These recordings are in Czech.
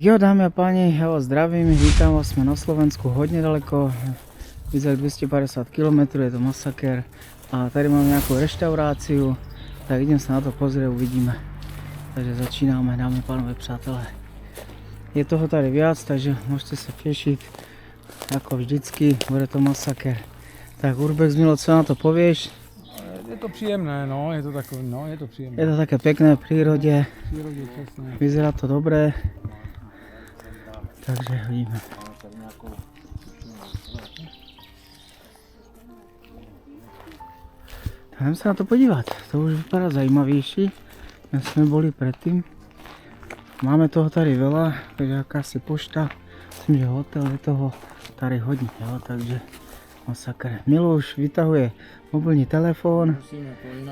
Jo, dámy a páni, ja vás zdravím, vítam vás, sme na Slovensku hodne daleko, vyzerá 250 km, je to masaker a tady mám nejakú reštauráciu, tak idem sa na to pozrieť, uvidíme. Takže začínáme, dámy a pánové přátelé. Je toho tady viac, takže môžete sa tešiť, ako vždycky, bude to masaker. Tak Urbex, Milo, co na to povieš? Je to příjemné, no, je to takové, no, je to příjemné. Je to také pekné v prírode, Přírodě, přesně. vyzerá to dobré. Takže hodíme. Jdeme se na to podívat, to už vypadá zajímavější, než jsme byli předtím. Máme toho tady veľa, takže jakási pošta, myslím, že hotel je toho tady hodně, jo, takže masakr. Milo už vytahuje mobilní telefon,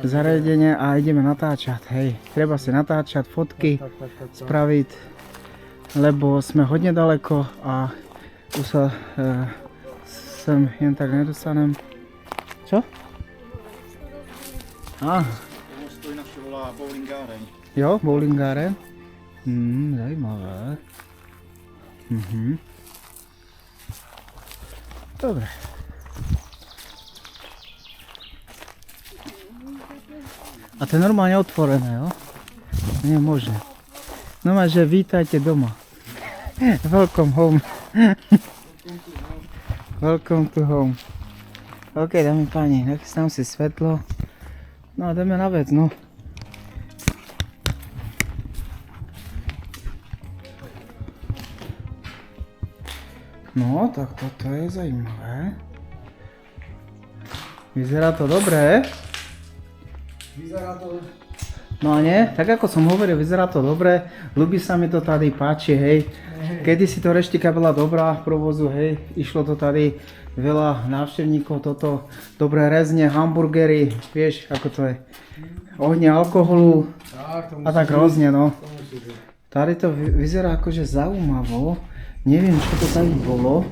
zariadenie a ideme natáčať, hej, treba si natáčať fotky, spraviť, lebo sme hodne daleko a už sa sem jen tak nedostanem. Čo? Á. Ono se to jinak volá bowlingáreň. Jo, bowlingáreň. Zajímavé. Dobre. A to je normálne otvorené, jo? Nie je možné. No má, že vítajte doma. Welcome home. Welcome to home. OK, dámy páni, nachystám si svetlo. No a jdeme na vec, no. No, tak toto je zajímavé. Vyzerá to dobré. Vyzerá to... No a nie, tak ako som hovoril, vyzerá to dobre, ľubí sa mi to tady, páči, hej. Kedy si to reštika bola dobrá v provozu, hej, išlo to tady veľa návštevníkov, toto dobré rezne, hamburgery, vieš, ako to je, ohne alkoholu a tak rôzne, no. Tady to vyzerá akože zaujímavo, neviem, čo to tady bolo.